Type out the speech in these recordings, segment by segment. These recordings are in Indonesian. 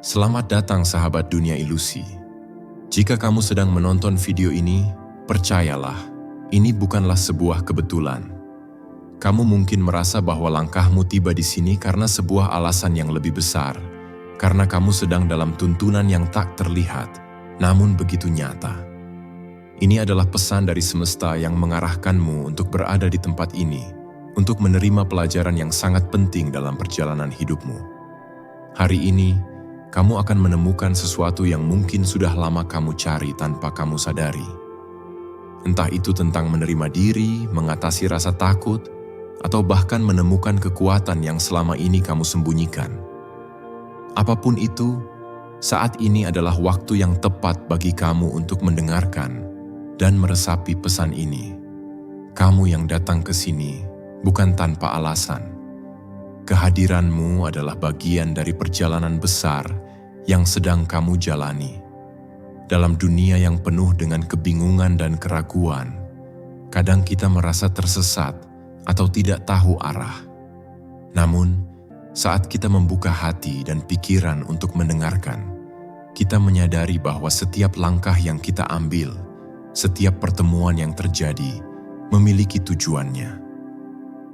Selamat datang sahabat dunia ilusi. Jika kamu sedang menonton video ini, percayalah, ini bukanlah sebuah kebetulan. Kamu mungkin merasa bahwa langkahmu tiba di sini karena sebuah alasan yang lebih besar, karena kamu sedang dalam tuntunan yang tak terlihat, namun begitu nyata. Ini adalah pesan dari semesta yang mengarahkanmu untuk berada di tempat ini, untuk menerima pelajaran yang sangat penting dalam perjalanan hidupmu. Hari ini, kamu akan menemukan sesuatu yang mungkin sudah lama kamu cari tanpa kamu sadari. Entah itu tentang menerima diri, mengatasi rasa takut, atau bahkan menemukan kekuatan yang selama ini kamu sembunyikan. Apapun itu, saat ini adalah waktu yang tepat bagi kamu untuk mendengarkan dan meresapi pesan ini. Kamu yang datang ke sini bukan tanpa alasan. Kehadiranmu adalah bagian dari perjalanan besar yang sedang kamu jalani. Dalam dunia yang penuh dengan kebingungan dan keraguan, kadang kita merasa tersesat atau tidak tahu arah. Namun, saat kita membuka hati dan pikiran untuk mendengarkan, kita menyadari bahwa setiap langkah yang kita ambil, setiap pertemuan yang terjadi, memiliki tujuannya.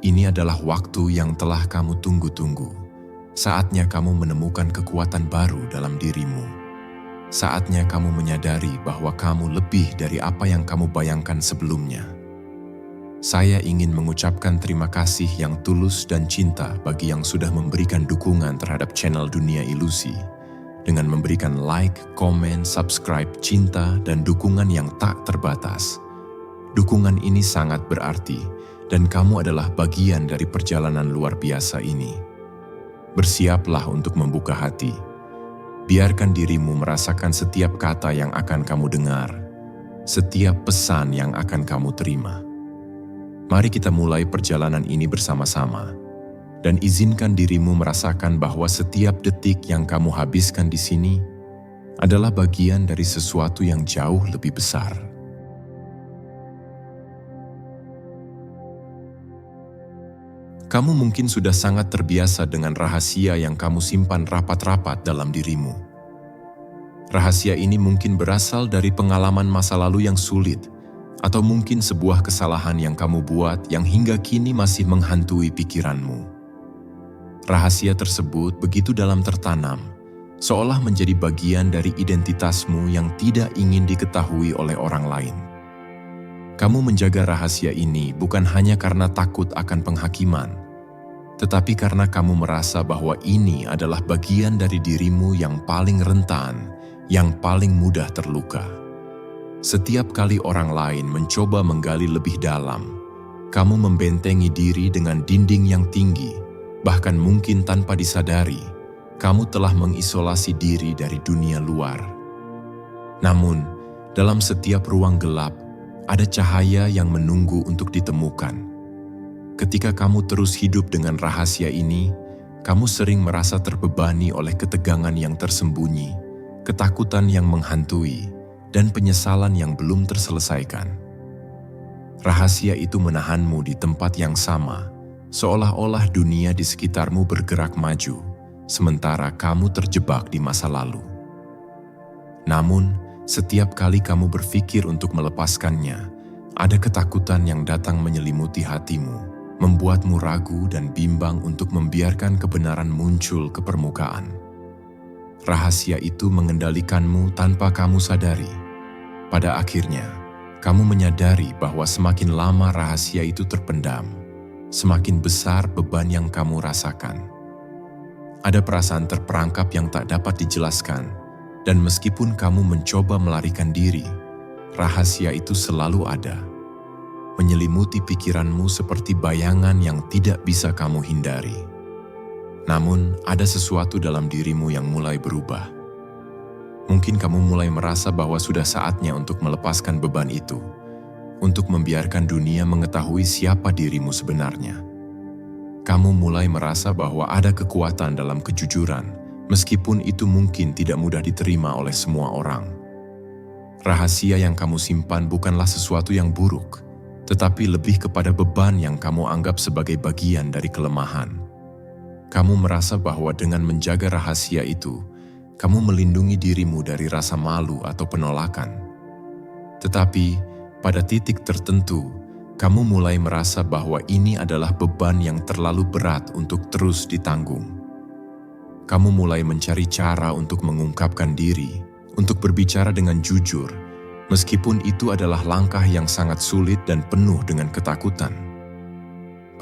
Ini adalah waktu yang telah kamu tunggu-tunggu. Saatnya kamu menemukan kekuatan baru dalam dirimu. Saatnya kamu menyadari bahwa kamu lebih dari apa yang kamu bayangkan sebelumnya. Saya ingin mengucapkan terima kasih yang tulus dan cinta bagi yang sudah memberikan dukungan terhadap channel Dunia Ilusi, dengan memberikan like, komen, subscribe, cinta, dan dukungan yang tak terbatas. Dukungan ini sangat berarti, dan kamu adalah bagian dari perjalanan luar biasa ini. Bersiaplah untuk membuka hati. Biarkan dirimu merasakan setiap kata yang akan kamu dengar, setiap pesan yang akan kamu terima. Mari kita mulai perjalanan ini bersama-sama, dan izinkan dirimu merasakan bahwa setiap detik yang kamu habiskan di sini adalah bagian dari sesuatu yang jauh lebih besar. Kamu mungkin sudah sangat terbiasa dengan rahasia yang kamu simpan rapat-rapat dalam dirimu. Rahasia ini mungkin berasal dari pengalaman masa lalu yang sulit, atau mungkin sebuah kesalahan yang kamu buat yang hingga kini masih menghantui pikiranmu. Rahasia tersebut begitu dalam tertanam, seolah menjadi bagian dari identitasmu yang tidak ingin diketahui oleh orang lain. Kamu menjaga rahasia ini bukan hanya karena takut akan penghakiman, tetapi karena kamu merasa bahwa ini adalah bagian dari dirimu yang paling rentan, yang paling mudah terluka. Setiap kali orang lain mencoba menggali lebih dalam, kamu membentengi diri dengan dinding yang tinggi, bahkan mungkin tanpa disadari, kamu telah mengisolasi diri dari dunia luar. Namun, dalam setiap ruang gelap, ada cahaya yang menunggu untuk ditemukan. Ketika kamu terus hidup dengan rahasia ini, kamu sering merasa terbebani oleh ketegangan yang tersembunyi, ketakutan yang menghantui, dan penyesalan yang belum terselesaikan. Rahasia itu menahanmu di tempat yang sama, seolah-olah dunia di sekitarmu bergerak maju, sementara kamu terjebak di masa lalu. Namun, setiap kali kamu berpikir untuk melepaskannya, ada ketakutan yang datang menyelimuti hatimu, membuatmu ragu dan bimbang untuk membiarkan kebenaran muncul ke permukaan. Rahasia itu mengendalikanmu tanpa kamu sadari. Pada akhirnya, kamu menyadari bahwa semakin lama rahasia itu terpendam, semakin besar beban yang kamu rasakan. Ada perasaan terperangkap yang tak dapat dijelaskan, dan meskipun kamu mencoba melarikan diri, rahasia itu selalu ada, menyelimuti pikiranmu seperti bayangan yang tidak bisa kamu hindari. Namun, ada sesuatu dalam dirimu yang mulai berubah. Mungkin kamu mulai merasa bahwa sudah saatnya untuk melepaskan beban itu, untuk membiarkan dunia mengetahui siapa dirimu sebenarnya. Kamu mulai merasa bahwa ada kekuatan dalam kejujuran, meskipun itu mungkin tidak mudah diterima oleh semua orang. Rahasia yang kamu simpan bukanlah sesuatu yang buruk, tetapi lebih kepada beban yang kamu anggap sebagai bagian dari kelemahan. Kamu merasa bahwa dengan menjaga rahasia itu, kamu melindungi dirimu dari rasa malu atau penolakan. Tetapi, pada titik tertentu, kamu mulai merasa bahwa ini adalah beban yang terlalu berat untuk terus ditanggung. Kamu mulai mencari cara untuk mengungkapkan diri, untuk berbicara dengan jujur, meskipun itu adalah langkah yang sangat sulit dan penuh dengan ketakutan.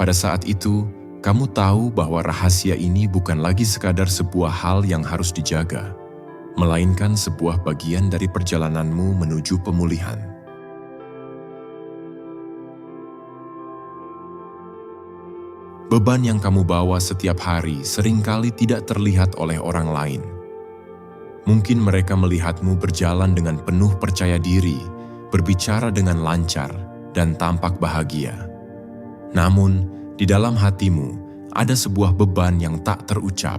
Pada saat itu, kamu tahu bahwa rahasia ini bukan lagi sekadar sebuah hal yang harus dijaga, melainkan sebuah bagian dari perjalananmu menuju pemulihan. Beban yang kamu bawa setiap hari seringkali tidak terlihat oleh orang lain. Mungkin mereka melihatmu berjalan dengan penuh percaya diri, berbicara dengan lancar, dan tampak bahagia. Namun, di dalam hatimu ada sebuah beban yang tak terucap.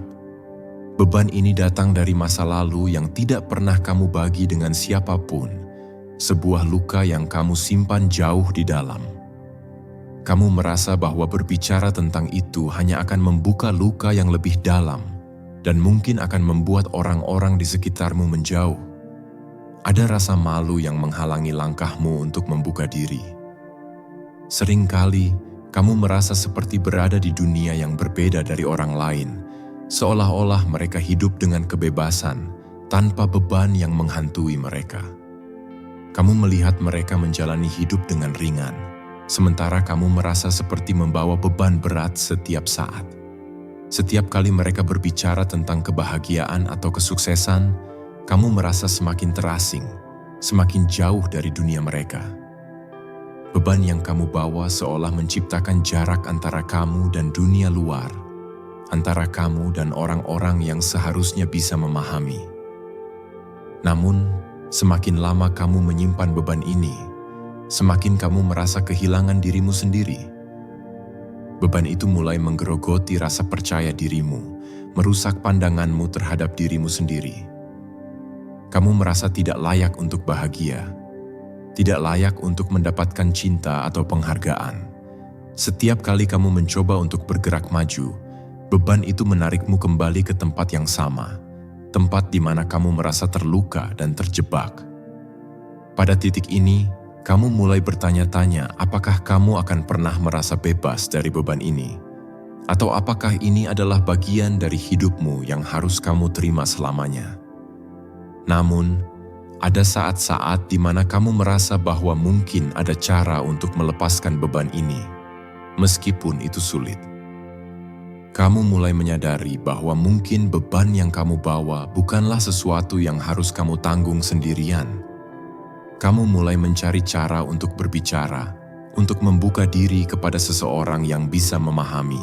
Beban ini datang dari masa lalu yang tidak pernah kamu bagi dengan siapapun, sebuah luka yang kamu simpan jauh di dalam. Kamu merasa bahwa berbicara tentang itu hanya akan membuka luka yang lebih dalam dan mungkin akan membuat orang-orang di sekitarmu menjauh. Ada rasa malu yang menghalangi langkahmu untuk membuka diri. Seringkali, kamu merasa seperti berada di dunia yang berbeda dari orang lain, seolah-olah mereka hidup dengan kebebasan tanpa beban yang menghantui mereka. Kamu melihat mereka menjalani hidup dengan ringan, sementara kamu merasa seperti membawa beban berat setiap saat. Setiap kali mereka berbicara tentang kebahagiaan atau kesuksesan, kamu merasa semakin terasing, semakin jauh dari dunia mereka. Beban yang kamu bawa seolah menciptakan jarak antara kamu dan dunia luar, antara kamu dan orang-orang yang seharusnya bisa memahami. Namun, semakin lama kamu menyimpan beban ini, semakin kamu merasa kehilangan dirimu sendiri. Beban itu mulai menggerogoti rasa percaya dirimu, merusak pandanganmu terhadap dirimu sendiri. Kamu merasa tidak layak untuk bahagia, tidak layak untuk mendapatkan cinta atau penghargaan. Setiap kali kamu mencoba untuk bergerak maju, beban itu menarikmu kembali ke tempat yang sama, tempat di mana kamu merasa terluka dan terjebak. Pada titik ini, kamu mulai bertanya-tanya apakah kamu akan pernah merasa bebas dari beban ini, atau apakah ini adalah bagian dari hidupmu yang harus kamu terima selamanya. Namun, ada saat-saat di mana kamu merasa bahwa mungkin ada cara untuk melepaskan beban ini, meskipun itu sulit. Kamu mulai menyadari bahwa mungkin beban yang kamu bawa bukanlah sesuatu yang harus kamu tanggung sendirian. Kamu mulai mencari cara untuk berbicara, untuk membuka diri kepada seseorang yang bisa memahami.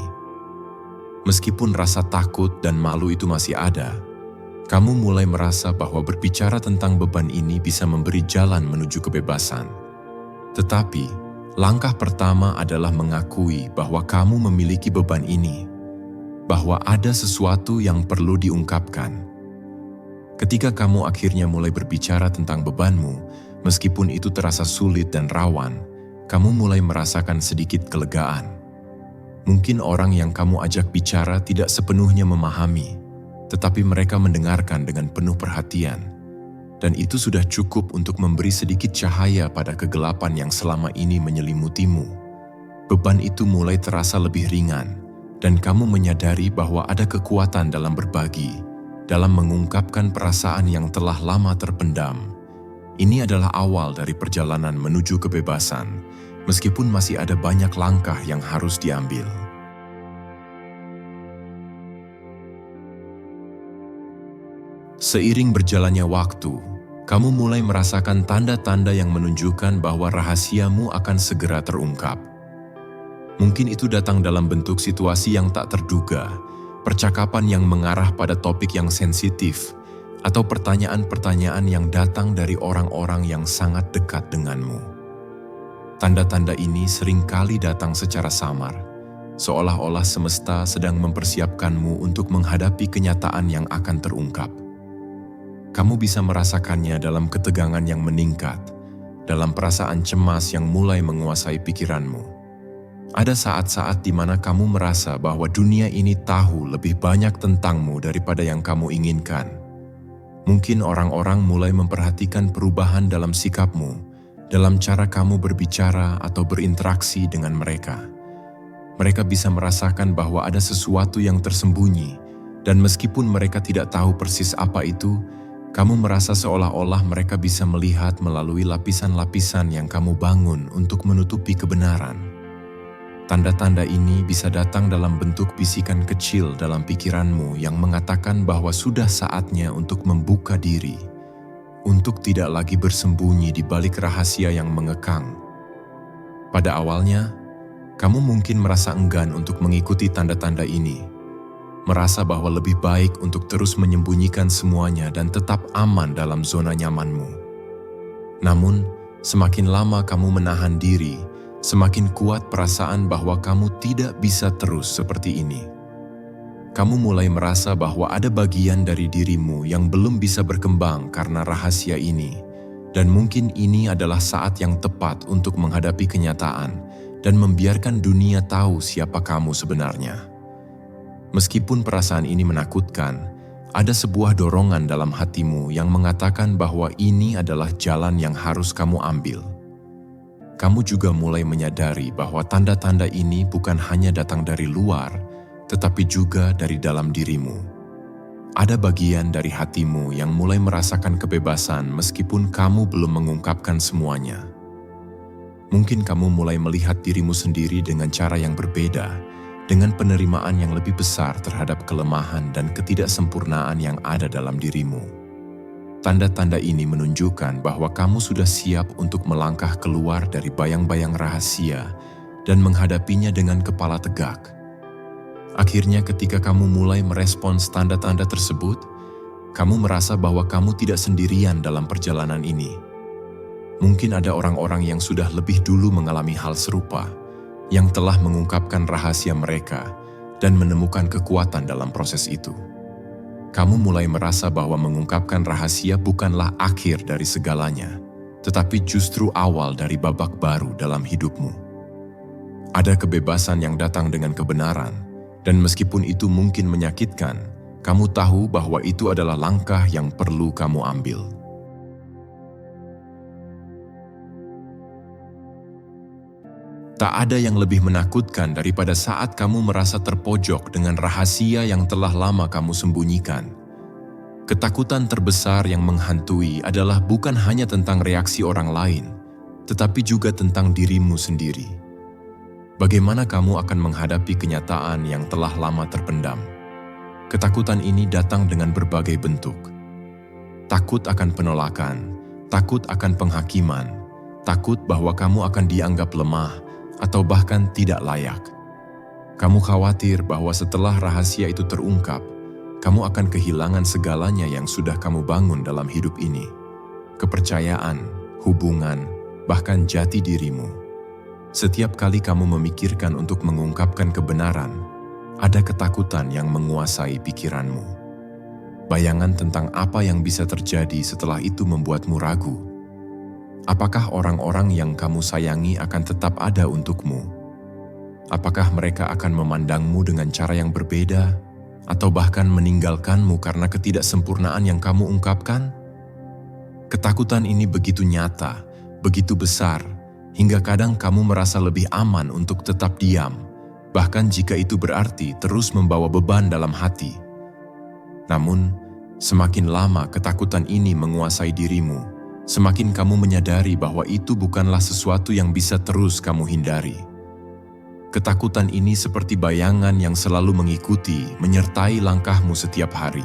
Meskipun rasa takut dan malu itu masih ada, kamu mulai merasa bahwa berbicara tentang beban ini bisa memberi jalan menuju kebebasan. Tetapi, langkah pertama adalah mengakui bahwa kamu memiliki beban ini, bahwa ada sesuatu yang perlu diungkapkan. Ketika kamu akhirnya mulai berbicara tentang bebanmu, meskipun itu terasa sulit dan rawan, kamu mulai merasakan sedikit kelegaan. Mungkin orang yang kamu ajak bicara tidak sepenuhnya memahami, tetapi mereka mendengarkan dengan penuh perhatian. Dan itu sudah cukup untuk memberi sedikit cahaya pada kegelapan yang selama ini menyelimutimu. Beban itu mulai terasa lebih ringan, dan kamu menyadari bahwa ada kekuatan dalam berbagi, dalam mengungkapkan perasaan yang telah lama terpendam. Ini adalah awal dari perjalanan menuju kebebasan, meskipun masih ada banyak langkah yang harus diambil. Seiring berjalannya waktu, kamu mulai merasakan tanda-tanda yang menunjukkan bahwa rahasiamu akan segera terungkap. Mungkin itu datang dalam bentuk situasi yang tak terduga, percakapan yang mengarah pada topik yang sensitif, atau pertanyaan-pertanyaan yang datang dari orang-orang yang sangat dekat denganmu. Tanda-tanda ini seringkali datang secara samar, seolah-olah semesta sedang mempersiapkanmu untuk menghadapi kenyataan yang akan terungkap. Kamu bisa merasakannya dalam ketegangan yang meningkat, dalam perasaan cemas yang mulai menguasai pikiranmu. Ada saat-saat di mana kamu merasa bahwa dunia ini tahu lebih banyak tentangmu daripada yang kamu inginkan. Mungkin orang-orang mulai memperhatikan perubahan dalam sikapmu, dalam cara kamu berbicara atau berinteraksi dengan mereka. Mereka bisa merasakan bahwa ada sesuatu yang tersembunyi, dan meskipun mereka tidak tahu persis apa itu, kamu merasa seolah-olah mereka bisa melihat melalui lapisan-lapisan yang kamu bangun untuk menutupi kebenaran. Tanda-tanda ini bisa datang dalam bentuk bisikan kecil dalam pikiranmu yang mengatakan bahwa sudah saatnya untuk membuka diri, untuk tidak lagi bersembunyi di balik rahasia yang mengekang. Pada awalnya, kamu mungkin merasa enggan untuk mengikuti tanda-tanda ini, merasa bahwa lebih baik untuk terus menyembunyikan semuanya dan tetap aman dalam zona nyamanmu. Namun, semakin lama kamu menahan diri, semakin kuat perasaan bahwa kamu tidak bisa terus seperti ini. Kamu mulai merasa bahwa ada bagian dari dirimu yang belum bisa berkembang karena rahasia ini, dan mungkin ini adalah saat yang tepat untuk menghadapi kenyataan dan membiarkan dunia tahu siapa kamu sebenarnya. Meskipun perasaan ini menakutkan, ada sebuah dorongan dalam hatimu yang mengatakan bahwa ini adalah jalan yang harus kamu ambil. Kamu juga mulai menyadari bahwa tanda-tanda ini bukan hanya datang dari luar, tetapi juga dari dalam dirimu. Ada bagian dari hatimu yang mulai merasakan kebebasan meskipun kamu belum mengungkapkan semuanya. Mungkin kamu mulai melihat dirimu sendiri dengan cara yang berbeda, dengan penerimaan yang lebih besar terhadap kelemahan dan ketidaksempurnaan yang ada dalam dirimu. Tanda-tanda ini menunjukkan bahwa kamu sudah siap untuk melangkah keluar dari bayang-bayang rahasia dan menghadapinya dengan kepala tegak. Akhirnya ketika kamu mulai merespons tanda-tanda tersebut, kamu merasa bahwa kamu tidak sendirian dalam perjalanan ini. Mungkin ada orang-orang yang sudah lebih dulu mengalami hal serupa, yang telah mengungkapkan rahasia mereka dan menemukan kekuatan dalam proses itu. Kamu mulai merasa bahwa mengungkapkan rahasia bukanlah akhir dari segalanya, tetapi justru awal dari babak baru dalam hidupmu. Ada kebebasan yang datang dengan kebenaran, dan meskipun itu mungkin menyakitkan, kamu tahu bahwa itu adalah langkah yang perlu kamu ambil. Tak ada yang lebih menakutkan daripada saat kamu merasa terpojok dengan rahasia yang telah lama kamu sembunyikan. Ketakutan terbesar yang menghantui adalah bukan hanya tentang reaksi orang lain, tetapi juga tentang dirimu sendiri. Bagaimana kamu akan menghadapi kenyataan yang telah lama terpendam? Ketakutan ini datang dengan berbagai bentuk. Takut akan penolakan, takut akan penghakiman, takut bahwa kamu akan dianggap lemah, atau bahkan tidak layak. Kamu khawatir bahwa setelah rahasia itu terungkap, kamu akan kehilangan segalanya yang sudah kamu bangun dalam hidup ini. Kepercayaan, hubungan, bahkan jati dirimu. Setiap kali kamu memikirkan untuk mengungkapkan kebenaran, ada ketakutan yang menguasai pikiranmu. Bayangan tentang apa yang bisa terjadi setelah itu membuatmu ragu. Apakah orang-orang yang kamu sayangi akan tetap ada untukmu? Apakah mereka akan memandangmu dengan cara yang berbeda, atau bahkan meninggalkanmu karena ketidaksempurnaan yang kamu ungkapkan? Ketakutan ini begitu nyata, begitu besar, hingga kadang kamu merasa lebih aman untuk tetap diam, bahkan jika itu berarti terus membawa beban dalam hati. Namun, semakin lama ketakutan ini menguasai dirimu, semakin kamu menyadari bahwa itu bukanlah sesuatu yang bisa terus kamu hindari. Ketakutan ini seperti bayangan yang selalu mengikuti, menyertai langkahmu setiap hari.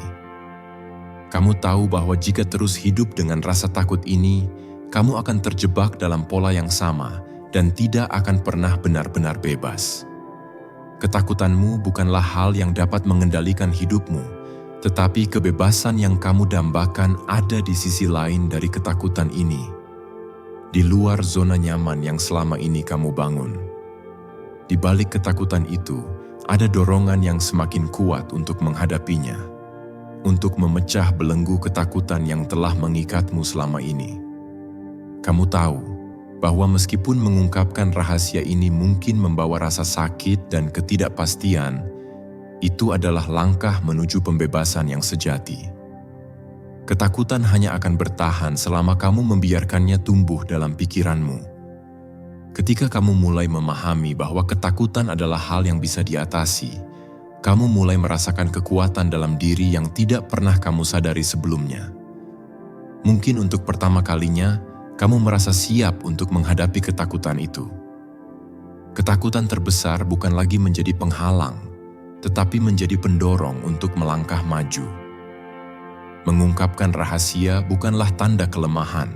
Kamu tahu bahwa jika terus hidup dengan rasa takut ini, kamu akan terjebak dalam pola yang sama dan tidak akan pernah benar-benar bebas. Ketakutanmu bukanlah hal yang dapat mengendalikan hidupmu, tetapi kebebasan yang kamu dambakan ada di sisi lain dari ketakutan ini, di luar zona nyaman yang selama ini kamu bangun. Di balik ketakutan itu, ada dorongan yang semakin kuat untuk menghadapinya, untuk memecah belenggu ketakutan yang telah mengikatmu selama ini. Kamu tahu bahwa meskipun mengungkapkan rahasia ini mungkin membawa rasa sakit dan ketidakpastian, itu adalah langkah menuju pembebasan yang sejati. Ketakutan hanya akan bertahan selama kamu membiarkannya tumbuh dalam pikiranmu. Ketika kamu mulai memahami bahwa ketakutan adalah hal yang bisa diatasi, kamu mulai merasakan kekuatan dalam diri yang tidak pernah kamu sadari sebelumnya. Mungkin untuk pertama kalinya, kamu merasa siap untuk menghadapi ketakutan itu. Ketakutan terbesar bukan lagi menjadi penghalang, tetapi menjadi pendorong untuk melangkah maju. Mengungkapkan rahasia bukanlah tanda kelemahan,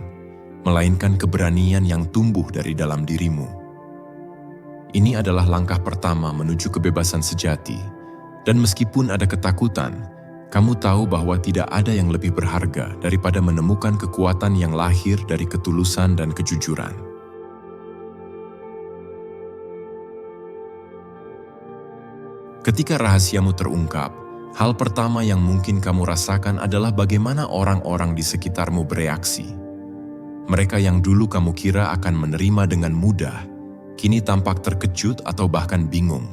melainkan keberanian yang tumbuh dari dalam dirimu. Ini adalah langkah pertama menuju kebebasan sejati, dan meskipun ada ketakutan, kamu tahu bahwa tidak ada yang lebih berharga daripada menemukan kekuatan yang lahir dari ketulusan dan kejujuran. Ketika rahasiamu terungkap, hal pertama yang mungkin kamu rasakan adalah bagaimana orang-orang di sekitarmu bereaksi. Mereka yang dulu kamu kira akan menerima dengan mudah, kini tampak terkejut atau bahkan bingung.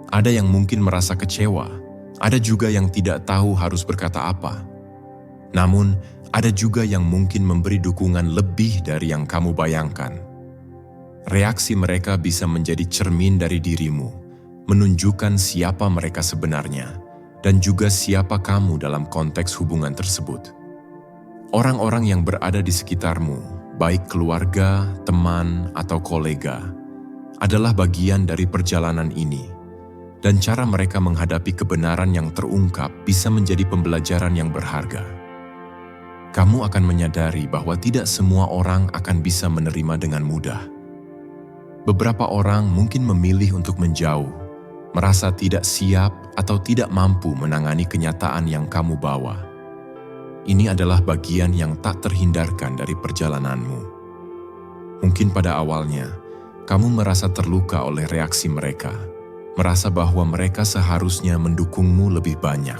Ada yang mungkin merasa kecewa, ada juga yang tidak tahu harus berkata apa. Namun, ada juga yang mungkin memberi dukungan lebih dari yang kamu bayangkan. Reaksi mereka bisa menjadi cermin dari dirimu, menunjukkan siapa mereka sebenarnya, dan juga siapa kamu dalam konteks hubungan tersebut. Orang-orang yang berada di sekitarmu, baik keluarga, teman, atau kolega, adalah bagian dari perjalanan ini, dan cara mereka menghadapi kebenaran yang terungkap bisa menjadi pembelajaran yang berharga. Kamu akan menyadari bahwa tidak semua orang akan bisa menerima dengan mudah. Beberapa orang mungkin memilih untuk menjauh, merasa tidak siap atau tidak mampu menangani kenyataan yang kamu bawa. Ini adalah bagian yang tak terhindarkan dari perjalananmu. Mungkin pada awalnya, kamu merasa terluka oleh reaksi mereka, merasa bahwa mereka seharusnya mendukungmu lebih banyak.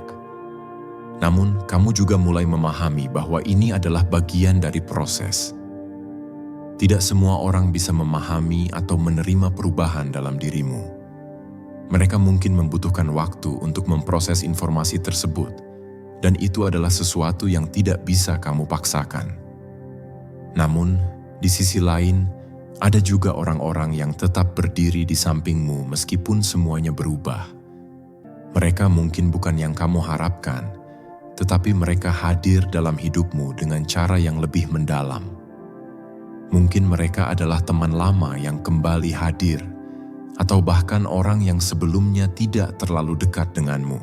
Namun, kamu juga mulai memahami bahwa ini adalah bagian dari proses. Tidak semua orang bisa memahami atau menerima perubahan dalam dirimu. Mereka mungkin membutuhkan waktu untuk memproses informasi tersebut, dan itu adalah sesuatu yang tidak bisa kamu paksakan. Namun, di sisi lain, ada juga orang-orang yang tetap berdiri di sampingmu meskipun semuanya berubah. Mereka mungkin bukan yang kamu harapkan, tetapi mereka hadir dalam hidupmu dengan cara yang lebih mendalam. Mungkin mereka adalah teman lama yang kembali hadir, atau bahkan orang yang sebelumnya tidak terlalu dekat denganmu.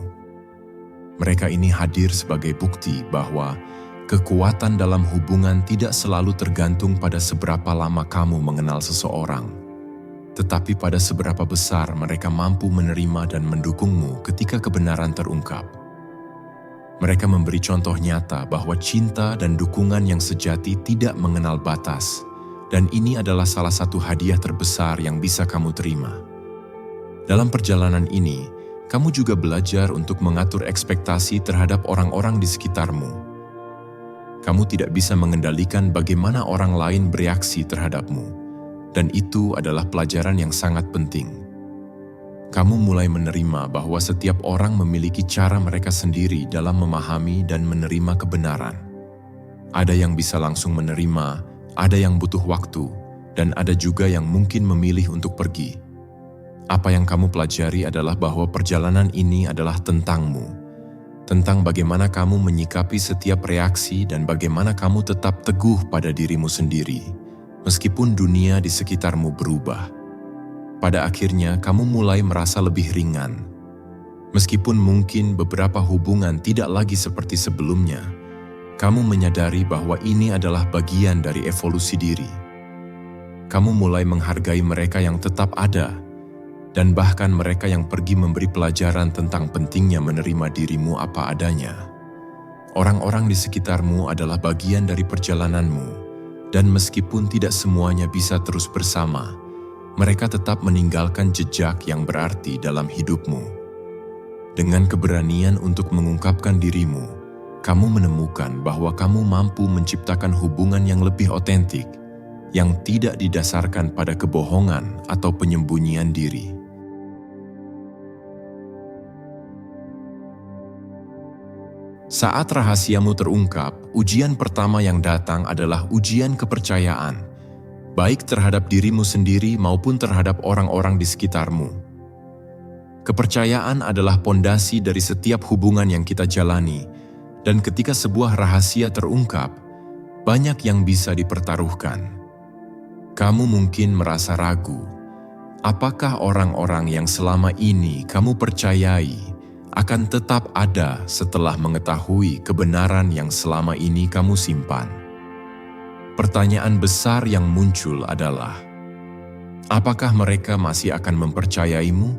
Mereka ini hadir sebagai bukti bahwa kekuatan dalam hubungan tidak selalu tergantung pada seberapa lama kamu mengenal seseorang, tetapi pada seberapa besar mereka mampu menerima dan mendukungmu ketika kebenaran terungkap. Mereka memberi contoh nyata bahwa cinta dan dukungan yang sejati tidak mengenal batas, dan ini adalah salah satu hadiah terbesar yang bisa kamu terima. Dalam perjalanan ini, kamu juga belajar untuk mengatur ekspektasi terhadap orang-orang di sekitarmu. Kamu tidak bisa mengendalikan bagaimana orang lain bereaksi terhadapmu, dan itu adalah pelajaran yang sangat penting. Kamu mulai menerima bahwa setiap orang memiliki cara mereka sendiri dalam memahami dan menerima kebenaran. Ada yang bisa langsung menerima, ada yang butuh waktu, dan ada juga yang mungkin memilih untuk pergi. Apa yang kamu pelajari adalah bahwa perjalanan ini adalah tentangmu, tentang bagaimana kamu menyikapi setiap reaksi dan bagaimana kamu tetap teguh pada dirimu sendiri, meskipun dunia di sekitarmu berubah. Pada akhirnya, kamu mulai merasa lebih ringan. Meskipun mungkin beberapa hubungan tidak lagi seperti sebelumnya, kamu menyadari bahwa ini adalah bagian dari evolusi diri. Kamu mulai menghargai mereka yang tetap ada, dan bahkan mereka yang pergi memberi pelajaran tentang pentingnya menerima dirimu apa adanya. Orang-orang di sekitarmu adalah bagian dari perjalananmu, dan meskipun tidak semuanya bisa terus bersama, mereka tetap meninggalkan jejak yang berarti dalam hidupmu. Dengan keberanian untuk mengungkapkan dirimu, kamu menemukan bahwa kamu mampu menciptakan hubungan yang lebih otentik, yang tidak didasarkan pada kebohongan atau penyembunyian diri. Saat rahasiamu terungkap, ujian pertama yang datang adalah ujian kepercayaan, baik terhadap dirimu sendiri maupun terhadap orang-orang di sekitarmu. Kepercayaan adalah pondasi dari setiap hubungan yang kita jalani, dan ketika sebuah rahasia terungkap, banyak yang bisa dipertaruhkan. Kamu mungkin merasa ragu, apakah orang-orang yang selama ini kamu percayai akan tetap ada setelah mengetahui kebenaran yang selama ini kamu simpan? Pertanyaan besar yang muncul adalah, apakah mereka masih akan mempercayaimu?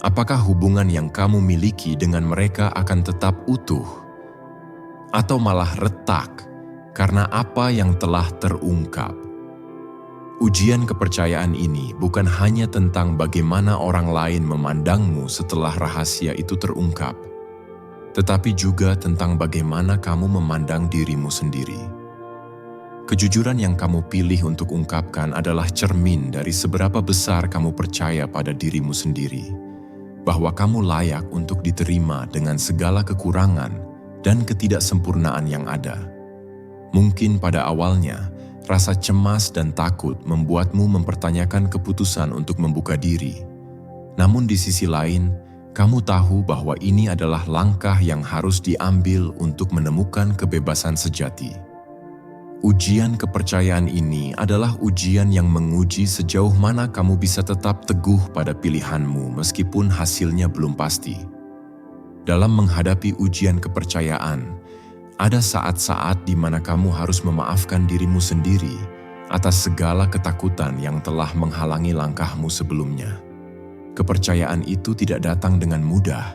Apakah hubungan yang kamu miliki dengan mereka akan tetap utuh? Atau malah retak karena apa yang telah terungkap? Ujian kepercayaan ini bukan hanya tentang bagaimana orang lain memandangmu setelah rahasia itu terungkap, tetapi juga tentang bagaimana kamu memandang dirimu sendiri. Kejujuran yang kamu pilih untuk ungkapkan adalah cermin dari seberapa besar kamu percaya pada dirimu sendiri, bahwa kamu layak untuk diterima dengan segala kekurangan dan ketidaksempurnaan yang ada. Mungkin pada awalnya, rasa cemas dan takut membuatmu mempertanyakan keputusan untuk membuka diri. Namun di sisi lain, kamu tahu bahwa ini adalah langkah yang harus diambil untuk menemukan kebebasan sejati. Ujian kepercayaan ini adalah ujian yang menguji sejauh mana kamu bisa tetap teguh pada pilihanmu meskipun hasilnya belum pasti. Dalam menghadapi ujian kepercayaan, ada saat-saat di mana kamu harus memaafkan dirimu sendiri atas segala ketakutan yang telah menghalangi langkahmu sebelumnya. Kepercayaan itu tidak datang dengan mudah,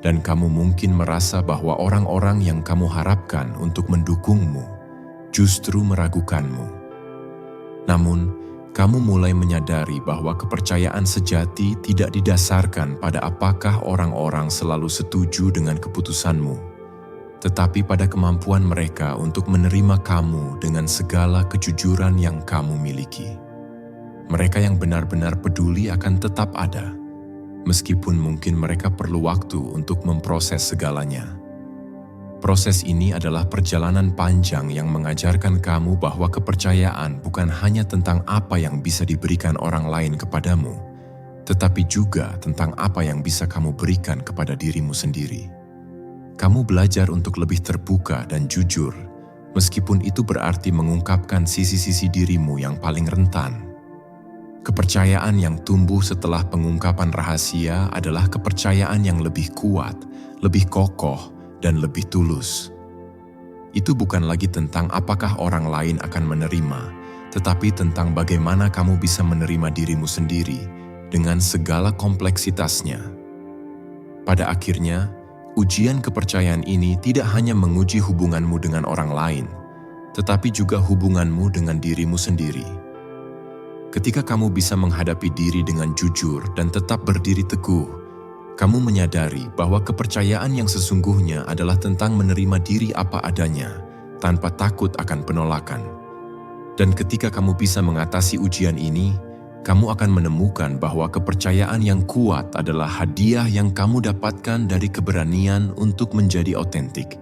dan kamu mungkin merasa bahwa orang-orang yang kamu harapkan untuk mendukungmu justru meragukanmu. Namun, kamu mulai menyadari bahwa kepercayaan sejati tidak didasarkan pada apakah orang-orang selalu setuju dengan keputusanmu, tetapi pada kemampuan mereka untuk menerima kamu dengan segala kejujuran yang kamu miliki. Mereka yang benar-benar peduli akan tetap ada, meskipun mungkin mereka perlu waktu untuk memproses segalanya. Proses ini adalah perjalanan panjang yang mengajarkan kamu bahwa kepercayaan bukan hanya tentang apa yang bisa diberikan orang lain kepadamu, tetapi juga tentang apa yang bisa kamu berikan kepada dirimu sendiri. Kamu belajar untuk lebih terbuka dan jujur, meskipun itu berarti mengungkapkan sisi-sisi dirimu yang paling rentan. Kepercayaan yang tumbuh setelah pengungkapan rahasia adalah kepercayaan yang lebih kuat, lebih kokoh, dan lebih tulus. Itu bukan lagi tentang apakah orang lain akan menerima, tetapi tentang bagaimana kamu bisa menerima dirimu sendiri dengan segala kompleksitasnya. Pada akhirnya, ujian kepercayaan ini tidak hanya menguji hubunganmu dengan orang lain, tetapi juga hubunganmu dengan dirimu sendiri. Ketika kamu bisa menghadapi diri dengan jujur dan tetap berdiri teguh, kamu menyadari bahwa kepercayaan yang sesungguhnya adalah tentang menerima diri apa adanya, tanpa takut akan penolakan. Dan ketika kamu bisa mengatasi ujian ini, kamu akan menemukan bahwa kepercayaan yang kuat adalah hadiah yang kamu dapatkan dari keberanian untuk menjadi otentik.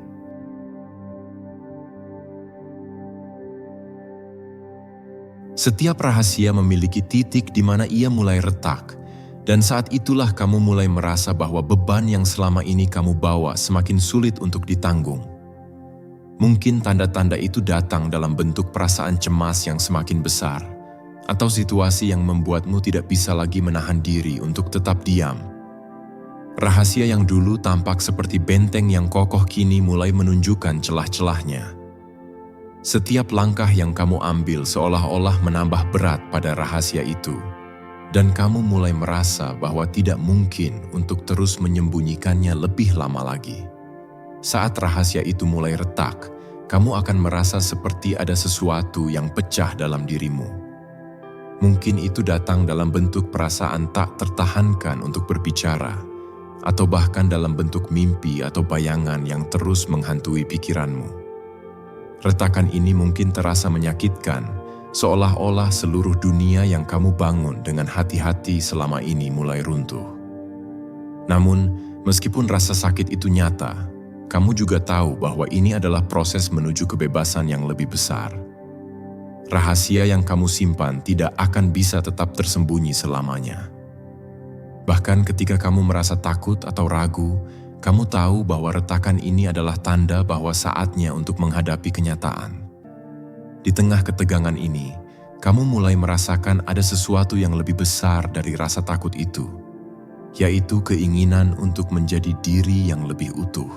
Setiap rahasia memiliki titik di mana ia mulai retak, dan saat itulah kamu mulai merasa bahwa beban yang selama ini kamu bawa semakin sulit untuk ditanggung. Mungkin tanda-tanda itu datang dalam bentuk perasaan cemas yang semakin besar, atau situasi yang membuatmu tidak bisa lagi menahan diri untuk tetap diam. Rahasia yang dulu tampak seperti benteng yang kokoh kini mulai menunjukkan celah-celahnya. Setiap langkah yang kamu ambil seolah-olah menambah berat pada rahasia itu, dan kamu mulai merasa bahwa tidak mungkin untuk terus menyembunyikannya lebih lama lagi. Saat rahasia itu mulai retak, kamu akan merasa seperti ada sesuatu yang pecah dalam dirimu. Mungkin itu datang dalam bentuk perasaan tak tertahankan untuk berbicara, atau bahkan dalam bentuk mimpi atau bayangan yang terus menghantui pikiranmu. Retakan ini mungkin terasa menyakitkan, seolah-olah seluruh dunia yang kamu bangun dengan hati-hati selama ini mulai runtuh. Namun, meskipun rasa sakit itu nyata, Kamu juga tahu bahwa ini adalah proses menuju kebebasan yang lebih besar. Rahasia yang kamu simpan tidak akan bisa tetap tersembunyi selamanya. Bahkan ketika kamu merasa takut atau ragu, kamu tahu bahwa retakan ini adalah tanda bahwa saatnya untuk menghadapi kenyataan. Di tengah ketegangan ini, kamu mulai merasakan ada sesuatu yang lebih besar dari rasa takut itu, yaitu keinginan untuk menjadi diri yang lebih utuh.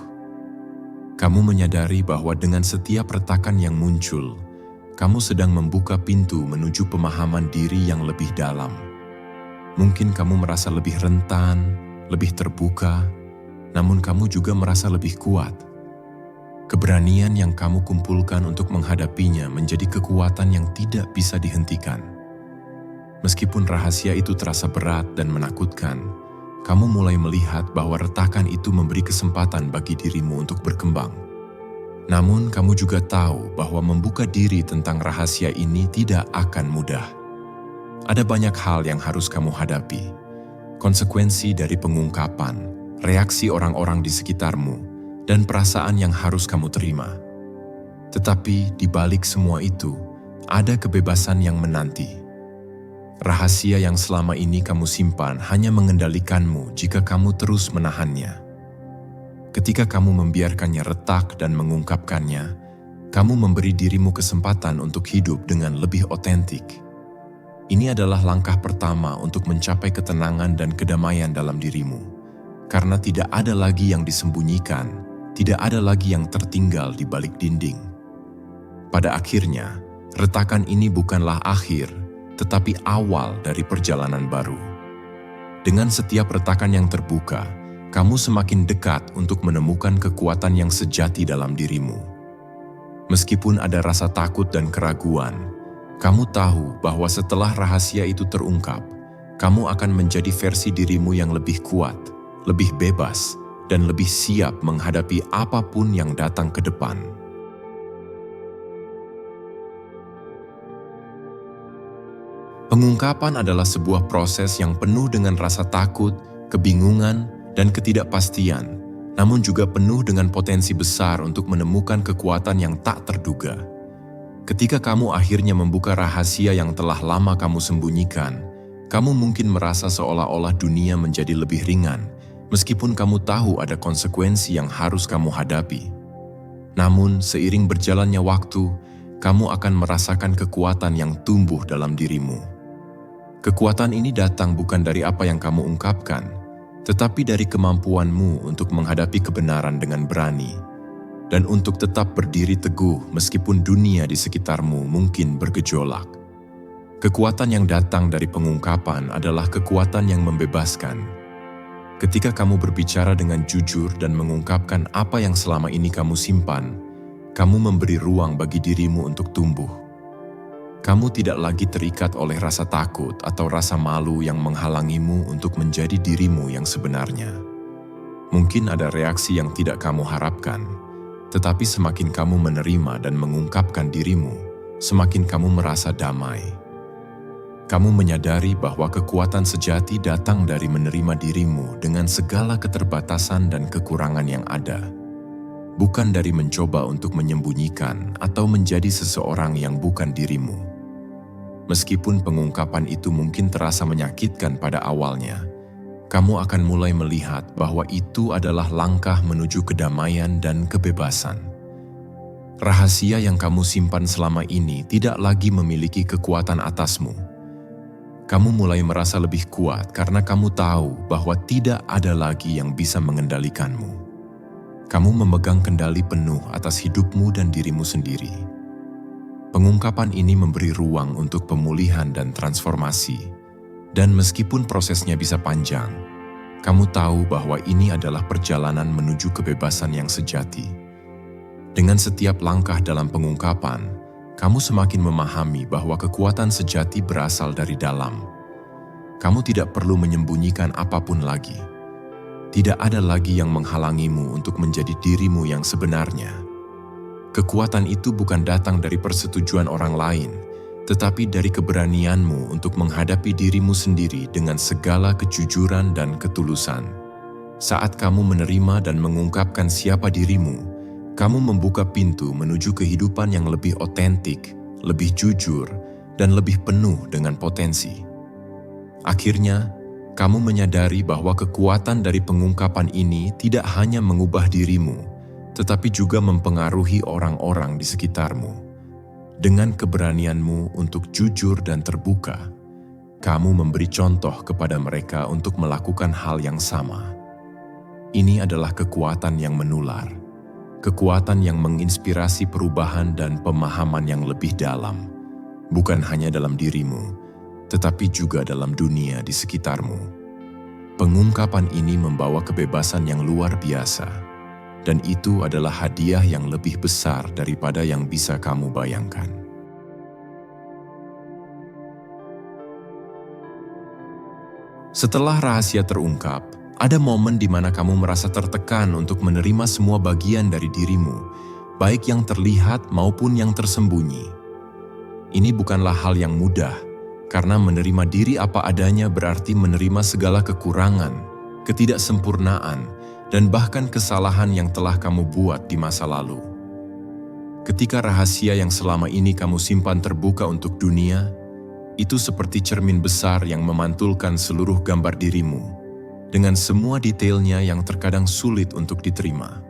Kamu menyadari bahwa dengan setiap retakan yang muncul, kamu sedang membuka pintu menuju pemahaman diri yang lebih dalam. Mungkin kamu merasa lebih rentan, lebih terbuka, namun kamu juga merasa lebih kuat. Keberanian yang kamu kumpulkan untuk menghadapinya menjadi kekuatan yang tidak bisa dihentikan. Meskipun rahasia itu terasa berat dan menakutkan, kamu mulai melihat bahwa retakan itu memberi kesempatan bagi dirimu untuk berkembang. Namun, kamu juga tahu bahwa membuka diri tentang rahasia ini tidak akan mudah. Ada banyak hal yang harus kamu hadapi. Konsekuensi dari pengungkapan, reaksi orang-orang di sekitarmu, dan perasaan yang harus kamu terima. Tetapi di balik semua itu, ada kebebasan yang menanti. Rahasia yang selama ini kamu simpan hanya mengendalikanmu jika kamu terus menahannya. Ketika kamu membiarkannya retak dan mengungkapkannya, kamu memberi dirimu kesempatan untuk hidup dengan lebih otentik. Ini adalah langkah pertama untuk mencapai ketenangan dan kedamaian dalam dirimu, karena tidak ada lagi yang disembunyikan, tidak ada lagi yang tertinggal di balik dinding. Pada akhirnya, retakan ini bukanlah akhir, tetapi awal dari perjalanan baru. Dengan setiap retakan yang terbuka, kamu semakin dekat untuk menemukan kekuatan yang sejati dalam dirimu. Meskipun ada rasa takut dan keraguan, kamu tahu bahwa setelah rahasia itu terungkap, kamu akan menjadi versi dirimu yang lebih kuat, lebih bebas, dan lebih siap menghadapi apapun yang datang ke depan. Pengungkapan adalah sebuah proses yang penuh dengan rasa takut, kebingungan, dan ketidakpastian, namun juga penuh dengan potensi besar untuk menemukan kekuatan yang tak terduga. Ketika kamu akhirnya membuka rahasia yang telah lama kamu sembunyikan, kamu mungkin merasa seolah-olah dunia menjadi lebih ringan, meskipun kamu tahu ada konsekuensi yang harus kamu hadapi. Namun, seiring berjalannya waktu, kamu akan merasakan kekuatan yang tumbuh dalam dirimu. Kekuatan ini datang bukan dari apa yang kamu ungkapkan, tetapi dari kemampuanmu untuk menghadapi kebenaran dengan berani, dan untuk tetap berdiri teguh meskipun dunia di sekitarmu mungkin bergejolak. Kekuatan yang datang dari pengungkapan adalah kekuatan yang membebaskan. Ketika kamu berbicara dengan jujur dan mengungkapkan apa yang selama ini kamu simpan, kamu memberi ruang bagi dirimu untuk tumbuh. Kamu tidak lagi terikat oleh rasa takut atau rasa malu yang menghalangimu untuk menjadi dirimu yang sebenarnya. Mungkin ada reaksi yang tidak kamu harapkan, tetapi semakin kamu menerima dan mengungkapkan dirimu, semakin kamu merasa damai. Kamu menyadari bahwa kekuatan sejati datang dari menerima dirimu dengan segala keterbatasan dan kekurangan yang ada, bukan dari mencoba untuk menyembunyikan atau menjadi seseorang yang bukan dirimu. Meskipun pengungkapan itu mungkin terasa menyakitkan pada awalnya, kamu akan mulai melihat bahwa itu adalah langkah menuju kedamaian dan kebebasan. Rahasia yang kamu simpan selama ini tidak lagi memiliki kekuatan atasmu. Kamu mulai merasa lebih kuat karena kamu tahu bahwa tidak ada lagi yang bisa mengendalikanmu. Kamu memegang kendali penuh atas hidupmu dan dirimu sendiri. Pengungkapan ini memberi ruang untuk pemulihan dan transformasi, dan meskipun prosesnya bisa panjang, kamu tahu bahwa ini adalah perjalanan menuju kebebasan yang sejati. Dengan setiap langkah dalam pengungkapan, kamu semakin memahami bahwa kekuatan sejati berasal dari dalam. Kamu tidak perlu menyembunyikan apapun lagi. Tidak ada lagi yang menghalangimu untuk menjadi dirimu yang sebenarnya. Kekuatan itu bukan datang dari persetujuan orang lain, tetapi dari keberanianmu untuk menghadapi dirimu sendiri dengan segala kejujuran dan ketulusan. Saat kamu menerima dan mengungkapkan siapa dirimu, kamu membuka pintu menuju kehidupan yang lebih otentik, lebih jujur, dan lebih penuh dengan potensi. Akhirnya, kamu menyadari bahwa kekuatan dari pengungkapan ini tidak hanya mengubah dirimu, tetapi juga mempengaruhi orang-orang di sekitarmu. Dengan keberanianmu untuk jujur dan terbuka, kamu memberi contoh kepada mereka untuk melakukan hal yang sama. Ini adalah kekuatan yang menular, kekuatan yang menginspirasi perubahan dan pemahaman yang lebih dalam, bukan hanya dalam dirimu, tetapi juga dalam dunia di sekitarmu. Pengungkapan ini membawa kebebasan yang luar biasa, dan itu adalah hadiah yang lebih besar daripada yang bisa kamu bayangkan. Setelah rahasia terungkap, ada momen di mana kamu merasa tertekan untuk menerima semua bagian dari dirimu, baik yang terlihat maupun yang tersembunyi. Ini bukanlah hal yang mudah, karena menerima diri apa adanya berarti menerima segala kekurangan, ketidaksempurnaan, dan bahkan kesalahan yang telah kamu buat di masa lalu. Ketika rahasia yang selama ini kamu simpan terbuka untuk dunia, itu seperti cermin besar yang memantulkan seluruh gambar dirimu, dengan semua detailnya yang terkadang sulit untuk diterima.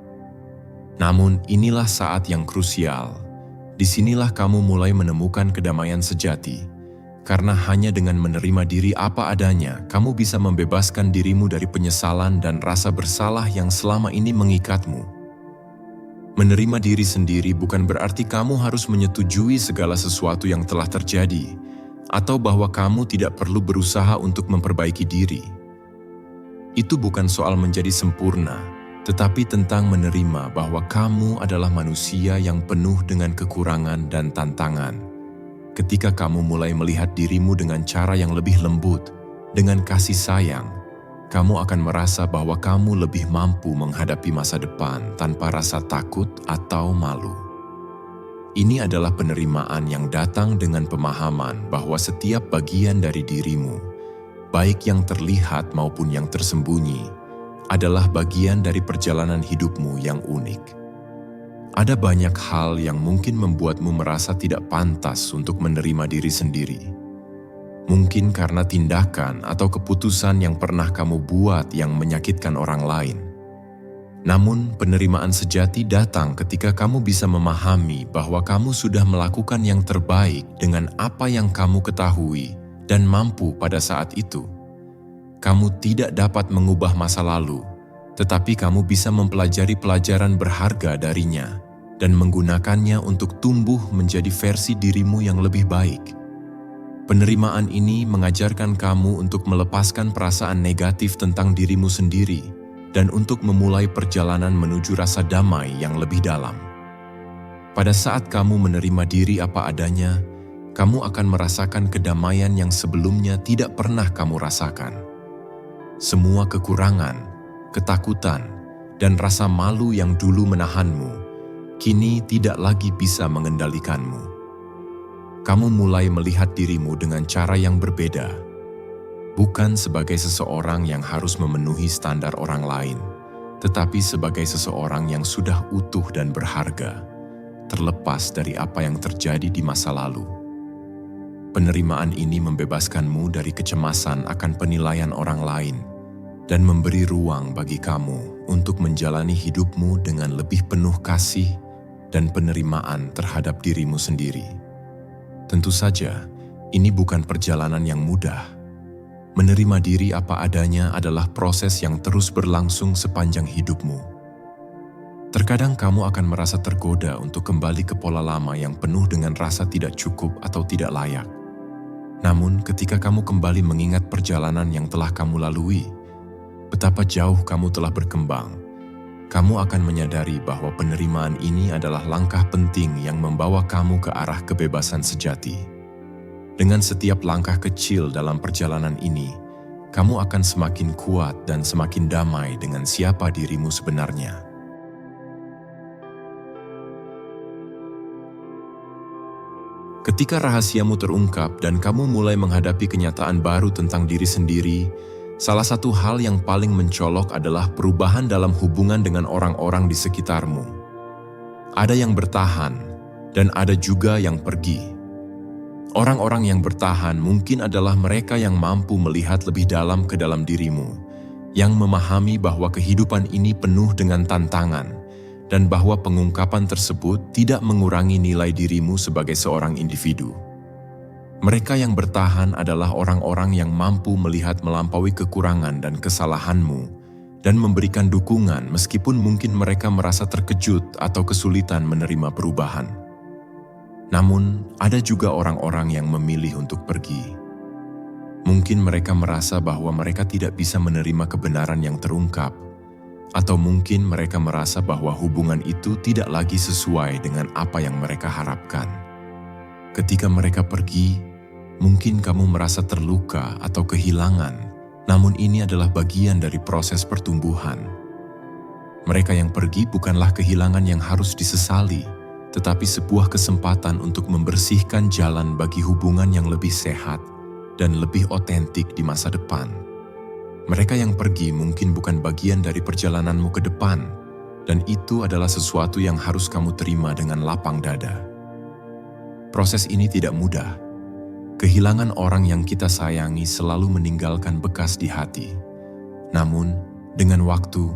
Namun inilah saat yang krusial. Disinilah kamu mulai menemukan kedamaian sejati, karena hanya dengan menerima diri apa adanya, kamu bisa membebaskan dirimu dari penyesalan dan rasa bersalah yang selama ini mengikatmu. Menerima diri sendiri bukan berarti kamu harus menyetujui segala sesuatu yang telah terjadi, atau bahwa kamu tidak perlu berusaha untuk memperbaiki diri. Itu bukan soal menjadi sempurna, tetapi tentang menerima bahwa kamu adalah manusia yang penuh dengan kekurangan dan tantangan. Ketika kamu mulai melihat dirimu dengan cara yang lebih lembut, dengan kasih sayang, kamu akan merasa bahwa kamu lebih mampu menghadapi masa depan tanpa rasa takut atau malu. Ini adalah penerimaan yang datang dengan pemahaman bahwa setiap bagian dari dirimu, baik yang terlihat maupun yang tersembunyi, adalah bagian dari perjalanan hidupmu yang unik. Ada banyak hal yang mungkin membuatmu merasa tidak pantas untuk menerima diri sendiri. Mungkin karena tindakan atau keputusan yang pernah kamu buat yang menyakitkan orang lain. Namun, penerimaan sejati datang ketika kamu bisa memahami bahwa kamu sudah melakukan yang terbaik dengan apa yang kamu ketahui dan mampu pada saat itu. Kamu tidak dapat mengubah masa lalu, tetapi kamu bisa mempelajari pelajaran berharga darinya dan menggunakannya untuk tumbuh menjadi versi dirimu yang lebih baik. Penerimaan ini mengajarkan kamu untuk melepaskan perasaan negatif tentang dirimu sendiri dan untuk memulai perjalanan menuju rasa damai yang lebih dalam. Pada saat kamu menerima diri apa adanya, kamu akan merasakan kedamaian yang sebelumnya tidak pernah kamu rasakan. Semua kekurangan, ketakutan, dan rasa malu yang dulu menahanmu, kini tidak lagi bisa mengendalikanmu. Kamu mulai melihat dirimu dengan cara yang berbeda, bukan sebagai seseorang yang harus memenuhi standar orang lain, tetapi sebagai seseorang yang sudah utuh dan berharga, terlepas dari apa yang terjadi di masa lalu. Penerimaan ini membebaskanmu dari kecemasan akan penilaian orang lain dan memberi ruang bagi kamu untuk menjalani hidupmu dengan lebih penuh kasih dan penerimaan terhadap dirimu sendiri. Tentu saja, ini bukan perjalanan yang mudah. Menerima diri apa adanya adalah proses yang terus berlangsung sepanjang hidupmu. Terkadang kamu akan merasa tergoda untuk kembali ke pola lama yang penuh dengan rasa tidak cukup atau tidak layak. Namun, ketika kamu kembali mengingat perjalanan yang telah kamu lalui, betapa jauh kamu telah berkembang, kamu akan menyadari bahwa penerimaan ini adalah langkah penting yang membawa kamu ke arah kebebasan sejati. Dengan setiap langkah kecil dalam perjalanan ini, kamu akan semakin kuat dan semakin damai dengan siapa dirimu sebenarnya. Ketika rahasiamu terungkap dan kamu mulai menghadapi kenyataan baru tentang diri sendiri, Salah satu hal yang paling mencolok adalah perubahan dalam hubungan dengan orang-orang di sekitarmu. Ada yang bertahan, dan ada juga yang pergi. Orang-orang yang bertahan mungkin adalah mereka yang mampu melihat lebih dalam ke dalam dirimu, yang memahami bahwa kehidupan ini penuh dengan tantangan, dan bahwa pengungkapan tersebut tidak mengurangi nilai dirimu sebagai seorang individu. Mereka yang bertahan adalah orang-orang yang mampu melihat melampaui kekurangan dan kesalahanmu dan memberikan dukungan meskipun mungkin mereka merasa terkejut atau kesulitan menerima perubahan. Namun, ada juga orang-orang yang memilih untuk pergi. Mungkin mereka merasa bahwa mereka tidak bisa menerima kebenaran yang terungkap, atau mungkin mereka merasa bahwa hubungan itu tidak lagi sesuai dengan apa yang mereka harapkan. Ketika mereka pergi, mungkin kamu merasa terluka atau kehilangan, namun ini adalah bagian dari proses pertumbuhan. Mereka yang pergi bukanlah kehilangan yang harus disesali, tetapi sebuah kesempatan untuk membersihkan jalan bagi hubungan yang lebih sehat dan lebih otentik di masa depan. Mereka yang pergi mungkin bukan bagian dari perjalananmu ke depan, dan itu adalah sesuatu yang harus kamu terima dengan lapang dada. Proses ini tidak mudah. Kehilangan orang yang kita sayangi selalu meninggalkan bekas di hati. Namun, dengan waktu,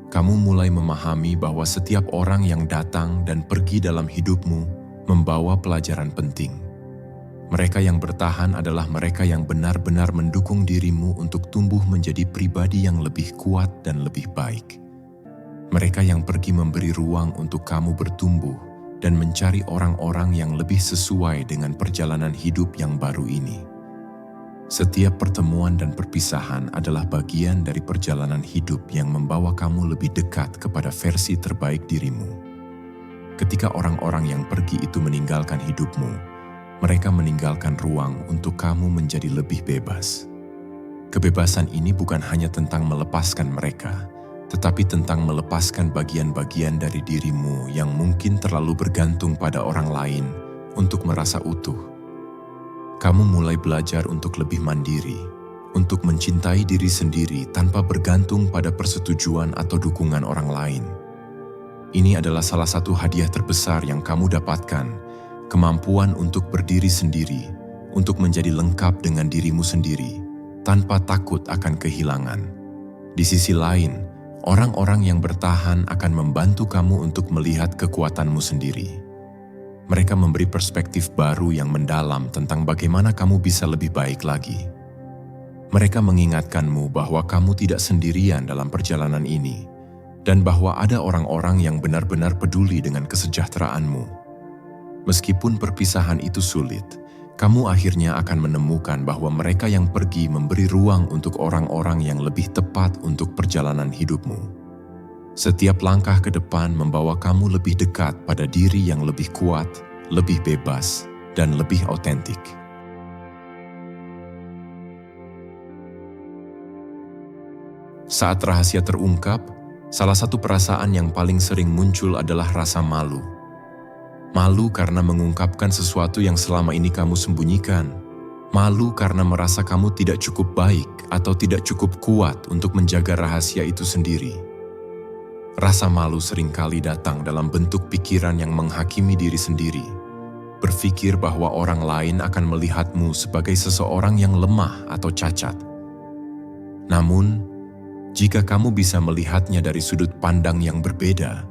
kamu mulai memahami bahwa setiap orang yang datang dan pergi dalam hidupmu membawa pelajaran penting. Mereka yang bertahan adalah mereka yang benar-benar mendukung dirimu untuk tumbuh menjadi pribadi yang lebih kuat dan lebih baik. Mereka yang pergi memberi ruang untuk kamu bertumbuh dan mencari orang-orang yang lebih sesuai dengan perjalanan hidup yang baru ini. Setiap pertemuan dan perpisahan adalah bagian dari perjalanan hidup yang membawa kamu lebih dekat kepada versi terbaik dirimu. Ketika orang-orang yang pergi itu meninggalkan hidupmu, mereka meninggalkan ruang untuk kamu menjadi lebih bebas. Kebebasan ini bukan hanya tentang melepaskan mereka, tetapi tentang melepaskan bagian-bagian dari dirimu yang mungkin terlalu bergantung pada orang lain untuk merasa utuh. Kamu mulai belajar untuk lebih mandiri, untuk mencintai diri sendiri tanpa bergantung pada persetujuan atau dukungan orang lain. Ini adalah salah satu hadiah terbesar yang kamu dapatkan, kemampuan untuk berdiri sendiri, untuk menjadi lengkap dengan dirimu sendiri, tanpa takut akan kehilangan. Di sisi lain, orang-orang yang bertahan akan membantu kamu untuk melihat kekuatanmu sendiri. Mereka memberi perspektif baru yang mendalam tentang bagaimana kamu bisa lebih baik lagi. Mereka mengingatkanmu bahwa kamu tidak sendirian dalam perjalanan ini, dan bahwa ada orang-orang yang benar-benar peduli dengan kesejahteraanmu. Meskipun perpisahan itu sulit, kamu akhirnya akan menemukan bahwa mereka yang pergi memberi ruang untuk orang-orang yang lebih tepat untuk perjalanan hidupmu. Setiap langkah ke depan membawa kamu lebih dekat pada diri yang lebih kuat, lebih bebas, dan lebih otentik. Saat rahasia terungkap, salah satu perasaan yang paling sering muncul adalah rasa malu. Malu karena mengungkapkan sesuatu yang selama ini kamu sembunyikan. Malu karena merasa kamu tidak cukup baik atau tidak cukup kuat untuk menjaga rahasia itu sendiri. Rasa malu seringkali datang dalam bentuk pikiran yang menghakimi diri sendiri. Berpikir bahwa orang lain akan melihatmu sebagai seseorang yang lemah atau cacat. Namun, jika kamu bisa melihatnya dari sudut pandang yang berbeda,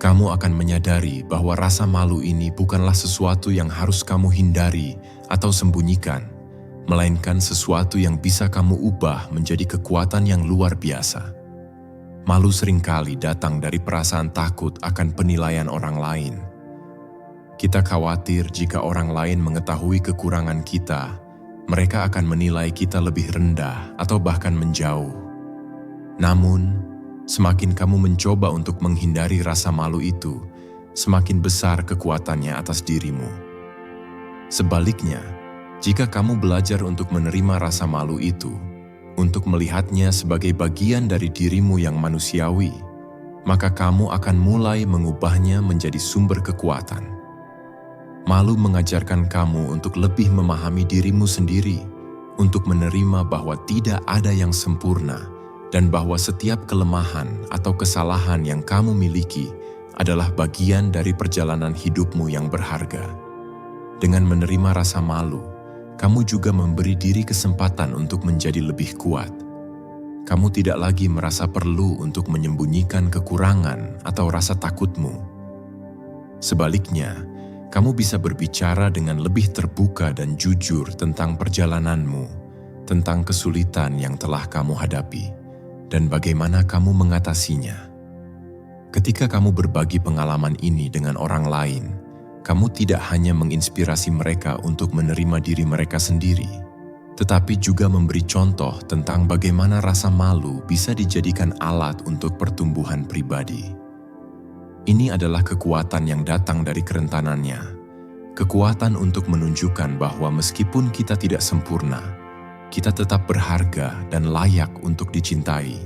kamu akan menyadari bahwa rasa malu ini bukanlah sesuatu yang harus kamu hindari atau sembunyikan, melainkan sesuatu yang bisa kamu ubah menjadi kekuatan yang luar biasa. Malu seringkali datang dari perasaan takut akan penilaian orang lain. Kita khawatir jika orang lain mengetahui kekurangan kita, mereka akan menilai kita lebih rendah atau bahkan menjauh. Namun, semakin kamu mencoba untuk menghindari rasa malu itu, semakin besar kekuatannya atas dirimu. Sebaliknya, jika kamu belajar untuk menerima rasa malu itu, untuk melihatnya sebagai bagian dari dirimu yang manusiawi, maka kamu akan mulai mengubahnya menjadi sumber kekuatan. Malu mengajarkan kamu untuk lebih memahami dirimu sendiri, untuk menerima bahwa tidak ada yang sempurna dan bahwa setiap kelemahan atau kesalahan yang kamu miliki adalah bagian dari perjalanan hidupmu yang berharga. Dengan menerima rasa malu, kamu juga memberi diri kesempatan untuk menjadi lebih kuat. Kamu tidak lagi merasa perlu untuk menyembunyikan kekurangan atau rasa takutmu. Sebaliknya, kamu bisa berbicara dengan lebih terbuka dan jujur tentang perjalananmu, tentang kesulitan yang telah kamu hadapi, dan bagaimana kamu mengatasinya. Ketika kamu berbagi pengalaman ini dengan orang lain, kamu tidak hanya menginspirasi mereka untuk menerima diri mereka sendiri, tetapi juga memberi contoh tentang bagaimana rasa malu bisa dijadikan alat untuk pertumbuhan pribadi. Ini adalah kekuatan yang datang dari kerentanannya, kekuatan untuk menunjukkan bahwa meskipun kita tidak sempurna, kita tetap berharga dan layak untuk dicintai.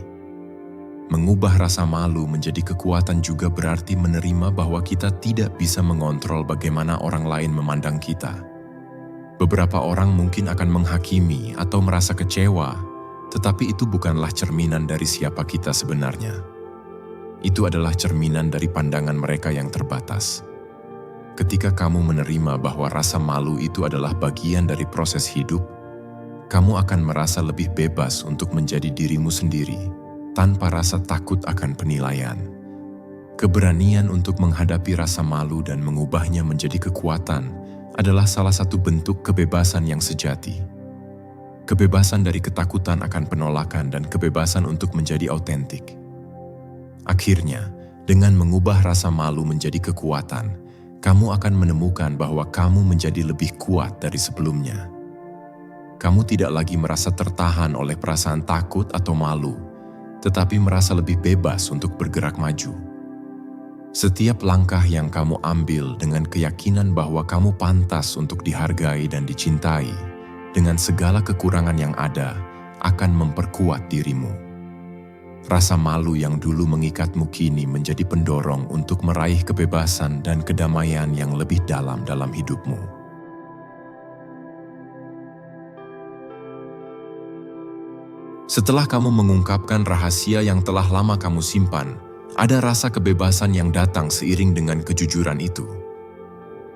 Mengubah rasa malu menjadi kekuatan juga berarti menerima bahwa kita tidak bisa mengontrol bagaimana orang lain memandang kita. Beberapa orang mungkin akan menghakimi atau merasa kecewa, tetapi itu bukanlah cerminan dari siapa kita sebenarnya. Itu adalah cerminan dari pandangan mereka yang terbatas. Ketika kamu menerima bahwa rasa malu itu adalah bagian dari proses hidup, kamu akan merasa lebih bebas untuk menjadi dirimu sendiri, tanpa rasa takut akan penilaian. Keberanian untuk menghadapi rasa malu dan mengubahnya menjadi kekuatan adalah salah satu bentuk kebebasan yang sejati. Kebebasan dari ketakutan akan penolakan dan kebebasan untuk menjadi autentik. Akhirnya, dengan mengubah rasa malu menjadi kekuatan, kamu akan menemukan bahwa kamu menjadi lebih kuat dari sebelumnya. Kamu tidak lagi merasa tertahan oleh perasaan takut atau malu, tetapi merasa lebih bebas untuk bergerak maju. Setiap langkah yang kamu ambil dengan keyakinan bahwa kamu pantas untuk dihargai dan dicintai, dengan segala kekurangan yang ada, akan memperkuat dirimu. Rasa malu yang dulu mengikatmu kini menjadi pendorong untuk meraih kebebasan dan kedamaian yang lebih dalam hidupmu. Setelah kamu mengungkapkan rahasia yang telah lama kamu simpan, ada rasa kebebasan yang datang seiring dengan kejujuran itu.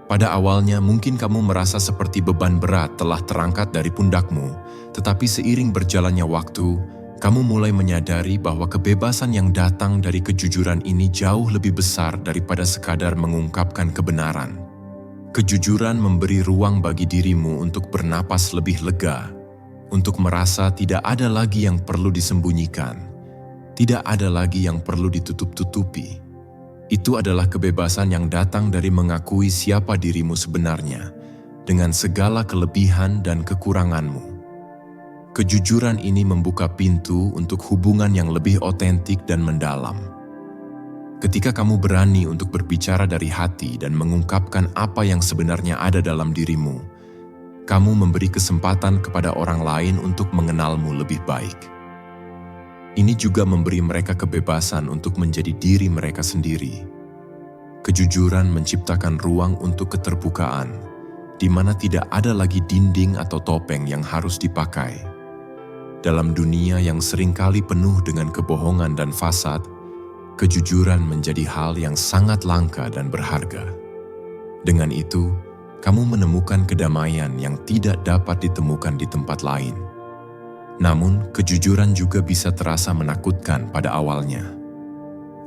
Pada awalnya mungkin kamu merasa seperti beban berat telah terangkat dari pundakmu, tetapi seiring berjalannya waktu, kamu mulai menyadari bahwa kebebasan yang datang dari kejujuran ini jauh lebih besar daripada sekadar mengungkapkan kebenaran. Kejujuran memberi ruang bagi dirimu untuk bernapas lebih lega, untuk merasa tidak ada lagi yang perlu disembunyikan, tidak ada lagi yang perlu ditutup-tutupi. Itu adalah kebebasan yang datang dari mengakui siapa dirimu sebenarnya, dengan segala kelebihan dan kekuranganmu. Kejujuran ini membuka pintu untuk hubungan yang lebih otentik dan mendalam. Ketika kamu berani untuk berbicara dari hati dan mengungkapkan apa yang sebenarnya ada dalam dirimu, kamu memberi kesempatan kepada orang lain untuk mengenalmu lebih baik. Ini juga memberi mereka kebebasan untuk menjadi diri mereka sendiri. Kejujuran menciptakan ruang untuk keterbukaan, di mana tidak ada lagi dinding atau topeng yang harus dipakai. Dalam dunia yang seringkali penuh dengan kebohongan dan fasad, kejujuran menjadi hal yang sangat langka dan berharga. Dengan itu, kamu menemukan kedamaian yang tidak dapat ditemukan di tempat lain. Namun, kejujuran juga bisa terasa menakutkan pada awalnya.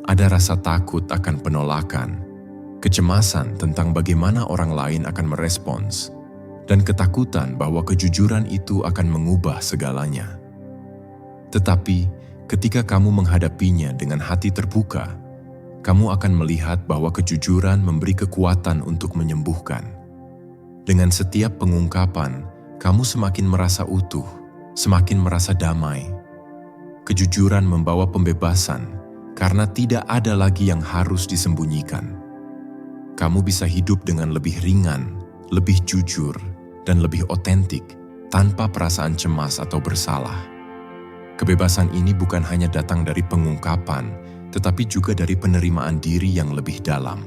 Ada rasa takut akan penolakan, kecemasan tentang bagaimana orang lain akan merespons, dan ketakutan bahwa kejujuran itu akan mengubah segalanya. Tetapi, ketika kamu menghadapinya dengan hati terbuka, kamu akan melihat bahwa kejujuran memberi kekuatan untuk menyembuhkan. Dengan setiap pengungkapan, kamu semakin merasa utuh, semakin merasa damai. Kejujuran membawa pembebasan, karena tidak ada lagi yang harus disembunyikan. Kamu bisa hidup dengan lebih ringan, lebih jujur, dan lebih otentik, tanpa perasaan cemas atau bersalah. Kebebasan ini bukan hanya datang dari pengungkapan, tetapi juga dari penerimaan diri yang lebih dalam.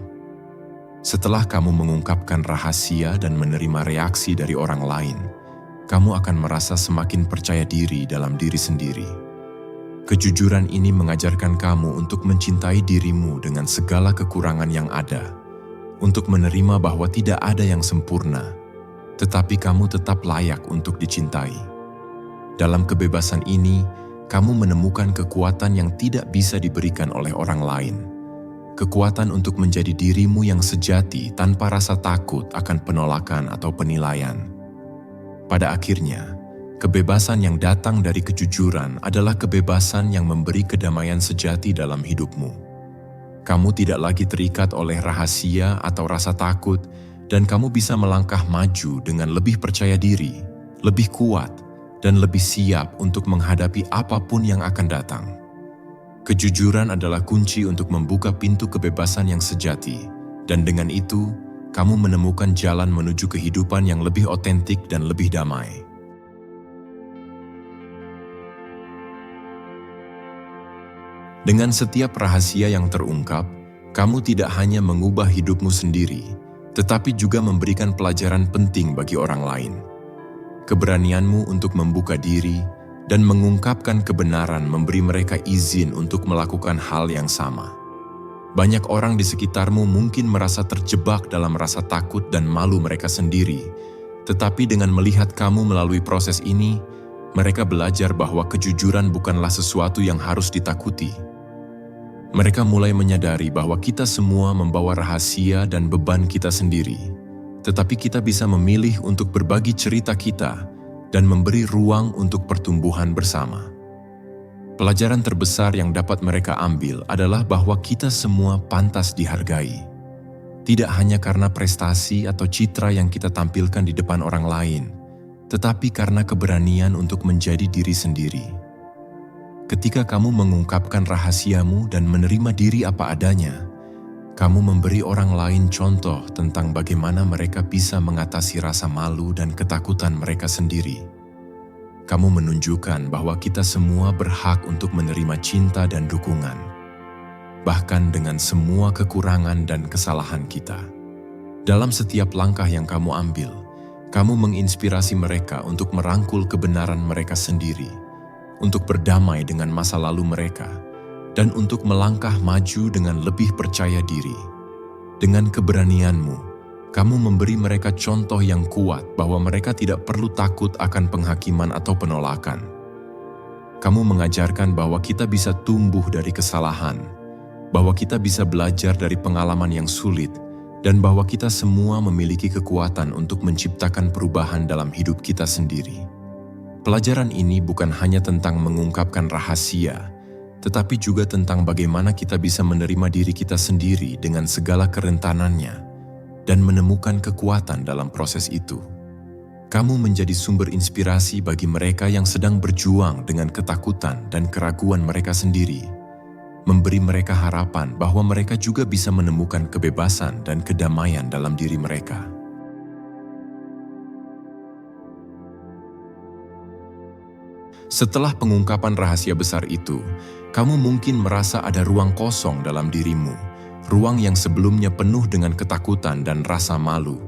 Setelah kamu mengungkapkan rahasia dan menerima reaksi dari orang lain, kamu akan merasa semakin percaya diri dalam diri sendiri. Kejujuran ini mengajarkan kamu untuk mencintai dirimu dengan segala kekurangan yang ada, untuk menerima bahwa tidak ada yang sempurna, tetapi kamu tetap layak untuk dicintai. Dalam kebebasan ini, kamu menemukan kekuatan yang tidak bisa diberikan oleh orang lain. Kekuatan untuk menjadi dirimu yang sejati tanpa rasa takut akan penolakan atau penilaian. Pada akhirnya, kebebasan yang datang dari kejujuran adalah kebebasan yang memberi kedamaian sejati dalam hidupmu. Kamu tidak lagi terikat oleh rahasia atau rasa takut, dan kamu bisa melangkah maju dengan lebih percaya diri, lebih kuat, dan lebih siap untuk menghadapi apapun yang akan datang. Kejujuran adalah kunci untuk membuka pintu kebebasan yang sejati, dan dengan itu, kamu menemukan jalan menuju kehidupan yang lebih otentik dan lebih damai. Dengan setiap rahasia yang terungkap, kamu tidak hanya mengubah hidupmu sendiri, tetapi juga memberikan pelajaran penting bagi orang lain. Keberanianmu untuk membuka diri dan mengungkapkan kebenaran memberi mereka izin untuk melakukan hal yang sama. Banyak orang di sekitarmu mungkin merasa terjebak dalam rasa takut dan malu mereka sendiri, tetapi dengan melihat kamu melalui proses ini, mereka belajar bahwa kejujuran bukanlah sesuatu yang harus ditakuti. Mereka mulai menyadari bahwa kita semua membawa rahasia dan beban kita sendiri, tetapi kita bisa memilih untuk berbagi cerita kita dan memberi ruang untuk pertumbuhan bersama. Pelajaran terbesar yang dapat mereka ambil adalah bahwa kita semua pantas dihargai. Tidak hanya karena prestasi atau citra yang kita tampilkan di depan orang lain, tetapi karena keberanian untuk menjadi diri sendiri. Ketika kamu mengungkapkan rahasiamu dan menerima diri apa adanya, kamu memberi orang lain contoh tentang bagaimana mereka bisa mengatasi rasa malu dan ketakutan mereka sendiri. Kamu menunjukkan bahwa kita semua berhak untuk menerima cinta dan dukungan, bahkan dengan semua kekurangan dan kesalahan kita. Dalam setiap langkah yang kamu ambil, kamu menginspirasi mereka untuk merangkul kebenaran mereka sendiri, untuk berdamai dengan masa lalu mereka, dan untuk melangkah maju dengan lebih percaya diri. Dengan keberanianmu, kamu memberi mereka contoh yang kuat bahwa mereka tidak perlu takut akan penghakiman atau penolakan. Kamu mengajarkan bahwa kita bisa tumbuh dari kesalahan, bahwa kita bisa belajar dari pengalaman yang sulit, dan bahwa kita semua memiliki kekuatan untuk menciptakan perubahan dalam hidup kita sendiri. Pelajaran ini bukan hanya tentang mengungkapkan rahasia, tetapi juga tentang bagaimana kita bisa menerima diri kita sendiri dengan segala kerentanannya dan menemukan kekuatan dalam proses itu. Kamu menjadi sumber inspirasi bagi mereka yang sedang berjuang dengan ketakutan dan keraguan mereka sendiri, memberi mereka harapan bahwa mereka juga bisa menemukan kebebasan dan kedamaian dalam diri mereka. Setelah pengungkapan rahasia besar itu, kamu mungkin merasa ada ruang kosong dalam dirimu, ruang yang sebelumnya penuh dengan ketakutan dan rasa malu.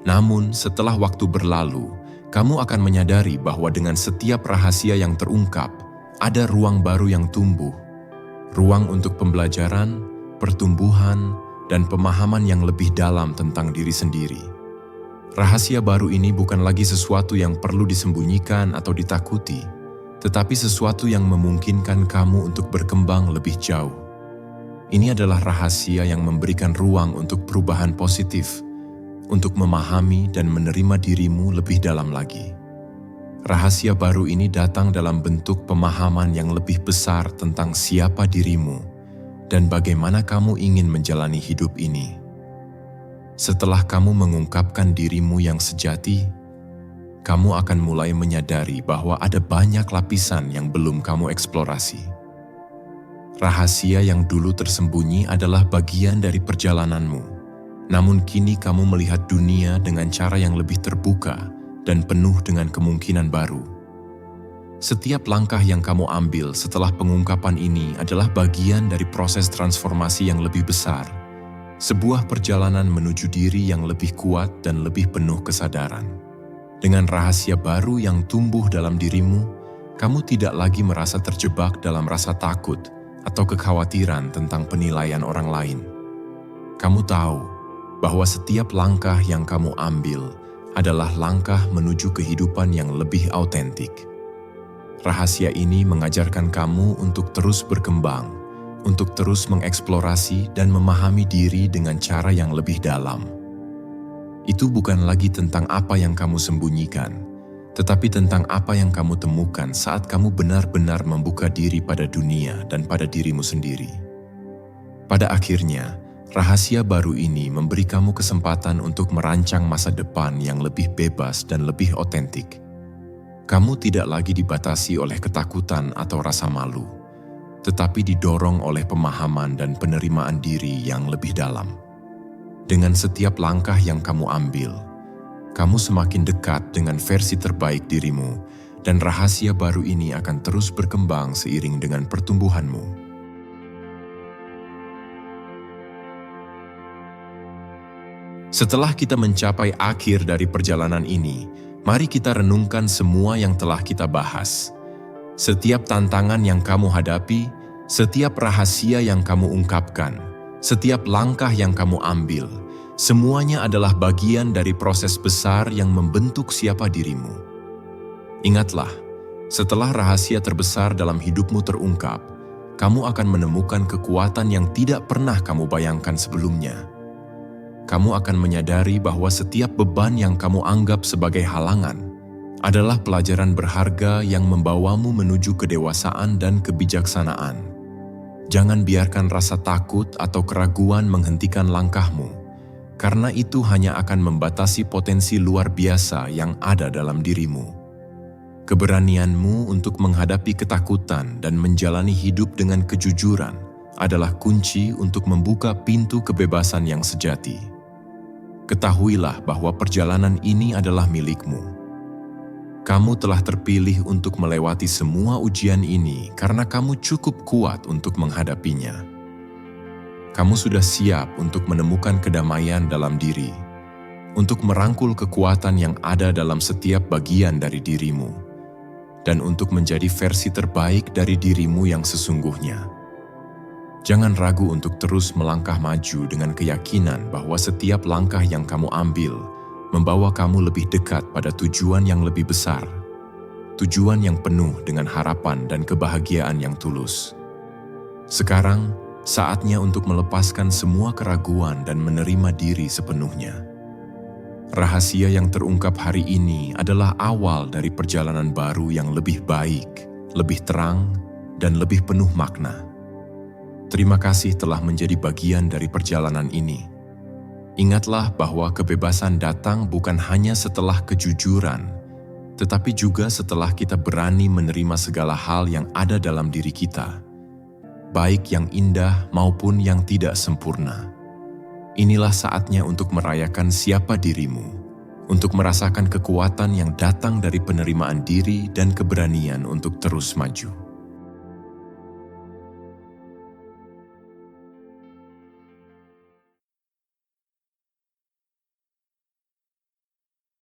Namun, setelah waktu berlalu, kamu akan menyadari bahwa dengan setiap rahasia yang terungkap, ada ruang baru yang tumbuh, ruang untuk pembelajaran, pertumbuhan, dan pemahaman yang lebih dalam tentang diri sendiri. Rahasia baru ini bukan lagi sesuatu yang perlu disembunyikan atau ditakuti, tetapi sesuatu yang memungkinkan kamu untuk berkembang lebih jauh. Ini adalah rahasia yang memberikan ruang untuk perubahan positif, untuk memahami dan menerima dirimu lebih dalam lagi. Rahasia baru ini datang dalam bentuk pemahaman yang lebih besar tentang siapa dirimu dan bagaimana kamu ingin menjalani hidup ini. Setelah kamu mengungkapkan dirimu yang sejati, kamu akan mulai menyadari bahwa ada banyak lapisan yang belum kamu eksplorasi. Rahasia yang dulu tersembunyi adalah bagian dari perjalananmu, namun kini kamu melihat dunia dengan cara yang lebih terbuka dan penuh dengan kemungkinan baru. Setiap langkah yang kamu ambil setelah pengungkapan ini adalah bagian dari proses transformasi yang lebih besar, sebuah perjalanan menuju diri yang lebih kuat dan lebih penuh kesadaran. Dengan rahasia baru yang tumbuh dalam dirimu, kamu tidak lagi merasa terjebak dalam rasa takut atau kekhawatiran tentang penilaian orang lain. Kamu tahu bahwa setiap langkah yang kamu ambil adalah langkah menuju kehidupan yang lebih autentik. Rahasia ini mengajarkan kamu untuk terus berkembang, untuk terus mengeksplorasi dan memahami diri dengan cara yang lebih dalam. Itu bukan lagi tentang apa yang kamu sembunyikan, tetapi tentang apa yang kamu temukan saat kamu benar-benar membuka diri pada dunia dan pada dirimu sendiri. Pada akhirnya, rahasia baru ini memberi kamu kesempatan untuk merancang masa depan yang lebih bebas dan lebih otentik. Kamu tidak lagi dibatasi oleh ketakutan atau rasa malu, tetapi didorong oleh pemahaman dan penerimaan diri yang lebih dalam. Dengan setiap langkah yang kamu ambil, kamu semakin dekat dengan versi terbaik dirimu, dan rahasia baru ini akan terus berkembang seiring dengan pertumbuhanmu. Setelah kita mencapai akhir dari perjalanan ini, mari kita renungkan semua yang telah kita bahas. Setiap tantangan yang kamu hadapi, setiap rahasia yang kamu ungkapkan, setiap langkah yang kamu ambil, semuanya adalah bagian dari proses besar yang membentuk siapa dirimu. Ingatlah, setelah rahasia terbesar dalam hidupmu terungkap, kamu akan menemukan kekuatan yang tidak pernah kamu bayangkan sebelumnya. Kamu akan menyadari bahwa setiap beban yang kamu anggap sebagai halangan adalah pelajaran berharga yang membawamu menuju kedewasaan dan kebijaksanaan. Jangan biarkan rasa takut atau keraguan menghentikan langkahmu, karena itu hanya akan membatasi potensi luar biasa yang ada dalam dirimu. Keberanianmu untuk menghadapi ketakutan dan menjalani hidup dengan kejujuran adalah kunci untuk membuka pintu kebebasan yang sejati. Ketahuilah bahwa perjalanan ini adalah milikmu. Kamu telah terpilih untuk melewati semua ujian ini karena kamu cukup kuat untuk menghadapinya. Kamu sudah siap untuk menemukan kedamaian dalam diri, untuk merangkul kekuatan yang ada dalam setiap bagian dari dirimu, dan untuk menjadi versi terbaik dari dirimu yang sesungguhnya. Jangan ragu untuk terus melangkah maju dengan keyakinan bahwa setiap langkah yang kamu ambil membawa kamu lebih dekat pada tujuan yang lebih besar, tujuan yang penuh dengan harapan dan kebahagiaan yang tulus. Sekarang, saatnya untuk melepaskan semua keraguan dan menerima diri sepenuhnya. Rahasia yang terungkap hari ini adalah awal dari perjalanan baru yang lebih baik, lebih terang, dan lebih penuh makna. Terima kasih telah menjadi bagian dari perjalanan ini. Ingatlah bahwa kebebasan datang bukan hanya setelah kejujuran, tetapi juga setelah kita berani menerima segala hal yang ada dalam diri kita, baik yang indah maupun yang tidak sempurna. Inilah saatnya untuk merayakan siapa dirimu, untuk merasakan kekuatan yang datang dari penerimaan diri dan keberanian untuk terus maju.